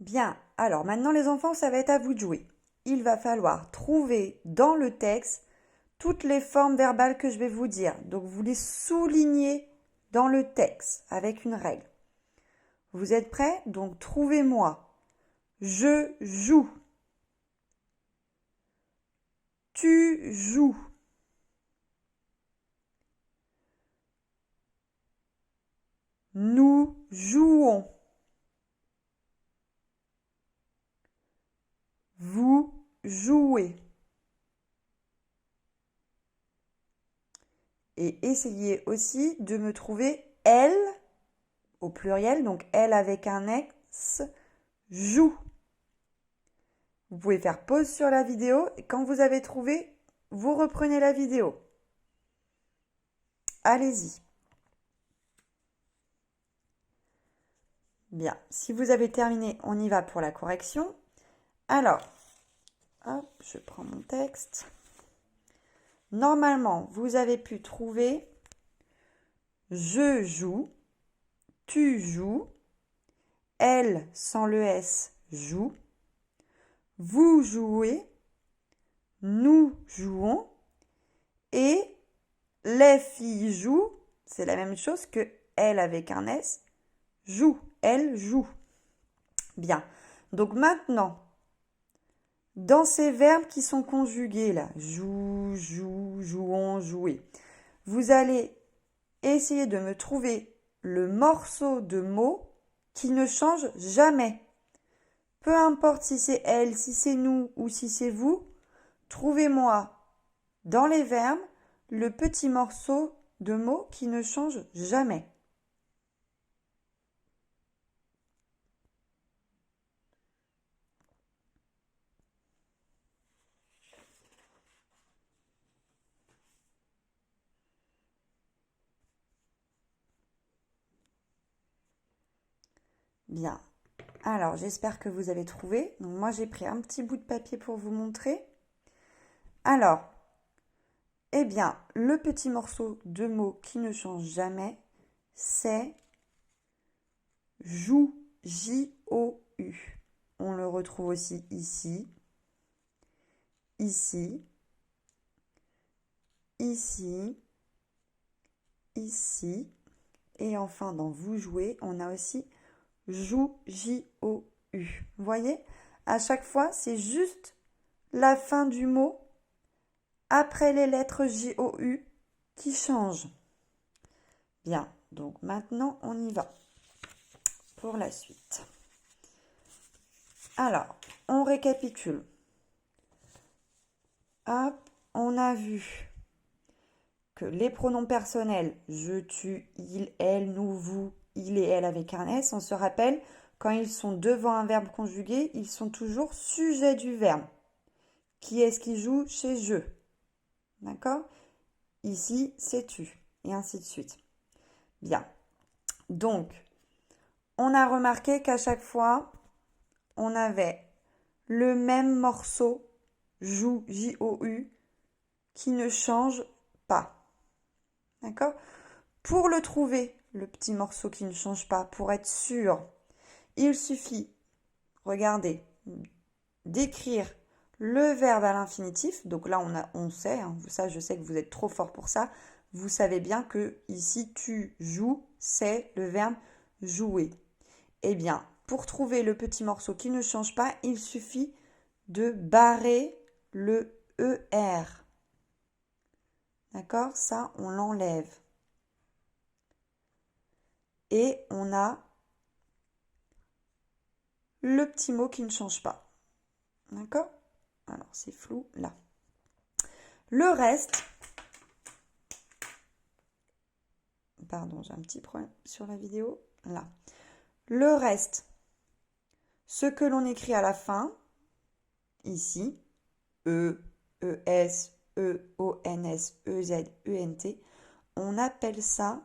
Bien, alors maintenant les enfants, ça va être à vous de jouer. Il va falloir trouver dans le texte toutes les formes verbales que je vais vous dire. Donc vous les soulignez dans le texte avec une règle. Vous êtes prêts? Donc trouvez-moi. Je joue. Tu joues. Nous jouons. Vous jouez. Et essayez aussi de me trouver elle au pluriel, donc elle avec un X, joue. Vous pouvez faire pause sur la vidéo et quand vous avez trouvé, vous reprenez la vidéo. Allez-y. Bien, si vous avez terminé, on y va pour la correction. Alors, hop, je prends mon texte. Normalement, vous avez pu trouver je joue, tu joues, elle sans le S joue, vous jouez, nous jouons et les filles jouent, c'est la même chose que elle avec un S, joue, elle joue. Bien, donc maintenant, dans ces verbes qui sont conjugués là, joue, joue, jouons, jouer, vous allez essayer de me trouver le morceau de mot qui ne change jamais. Peu importe si c'est elle, si c'est nous ou si c'est vous, trouvez-moi dans les verbes le petit morceau de mot qui ne change jamais. Bien. Alors, j'espère que vous avez trouvé. Donc, moi, j'ai pris un petit bout de papier pour vous montrer. Alors, eh bien, le petit morceau de mot qui ne change jamais, c'est joue, J-O-U. On le retrouve aussi ici, ici, ici, ici. Et enfin, dans vous jouez, on a aussi joue, J-O-U. Vous voyez? À chaque fois, c'est juste la fin du mot après les lettres J-O-U qui changent. Bien, donc maintenant, on y va pour la suite. Alors, on récapitule. Hop, on a vu que les pronoms personnels, je, tu, il, elle, nous, vous, il et elle avec un S, on se rappelle, quand ils sont devant un verbe conjugué, ils sont toujours sujet du verbe. Qui est-ce qui joue chez je? D'accord? Ici, c'est tu. Et ainsi de suite. Bien. Donc, on a remarqué qu'à chaque fois, on avait le même morceau, joue, J-O-U, qui ne change pas. D'accord? Pour le trouver, le petit morceau qui ne change pas, pour être sûr, il suffit, regardez, d'écrire le verbe à l'infinitif. Donc là, on sait, hein, ça, je sais que vous êtes trop fort pour ça. Vous savez bien que ici, tu joues, c'est le verbe jouer. Eh bien, pour trouver le petit morceau qui ne change pas, il suffit de barrer le ER. D'accord? Ça, on l'enlève. Et on a le petit mot qui ne change pas. D'accord? Alors, c'est flou là. Le reste, pardon, j'ai un petit problème sur la vidéo, là. Le reste, ce que l'on écrit à la fin, ici, E, ES, EONS, EZ, ENT, on appelle ça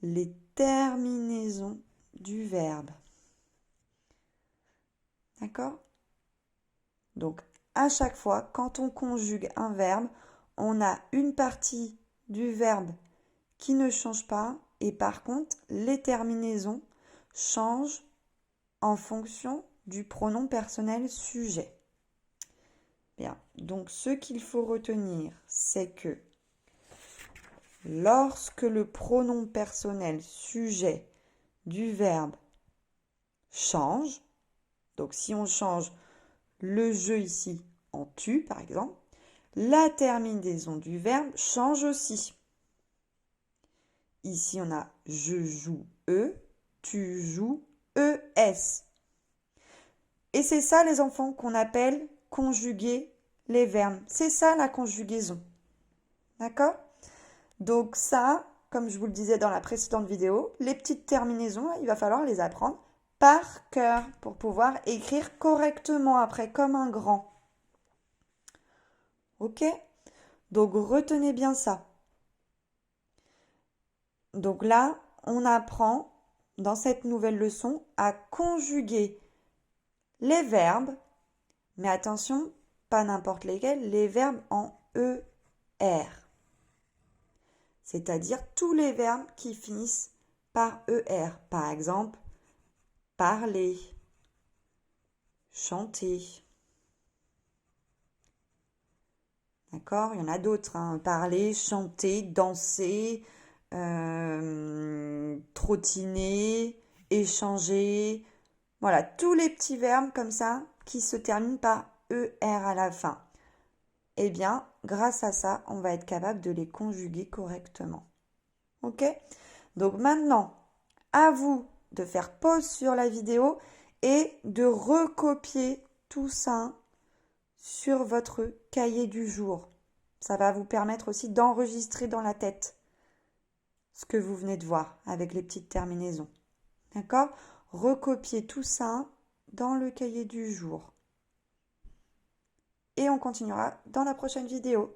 les terminaisons du verbe. D'accord? Donc, à chaque fois, quand on conjugue un verbe, on a une partie du verbe qui ne change pas et par contre, les terminaisons changent en fonction du pronom personnel sujet. Bien, donc ce qu'il faut retenir, c'est que lorsque le pronom personnel sujet du verbe change, donc si on change le je ici en tu par exemple, la terminaison du verbe change aussi. Ici on a je joue tu joues es. Et c'est ça les enfants qu'on appelle conjuguer les verbes. C'est ça la conjugaison. D'accord? Donc ça, comme je vous le disais dans la précédente vidéo, les petites terminaisons, il va falloir les apprendre par cœur pour pouvoir écrire correctement après, comme un grand. Ok? Donc retenez bien ça. Donc là, on apprend dans cette nouvelle leçon à conjuguer les verbes, mais attention, pas n'importe lesquels, les verbes en ER. C'est-à-dire tous les verbes qui finissent par ER. Par exemple, parler, chanter. D'accord? Il y en a d'autres. Hein. Parler, chanter, danser, trottiner, échanger. Voilà, tous les petits verbes comme ça qui se terminent par ER à la fin. Eh bien, grâce à ça, on va être capable de les conjuguer correctement. Ok? Donc maintenant, à vous de faire pause sur la vidéo et de recopier tout ça sur votre cahier du jour. Ça va vous permettre aussi d'enregistrer dans la tête ce que vous venez de voir avec les petites terminaisons. D'accord? Recopiez tout ça dans le cahier du jour. Et on continuera dans la prochaine vidéo.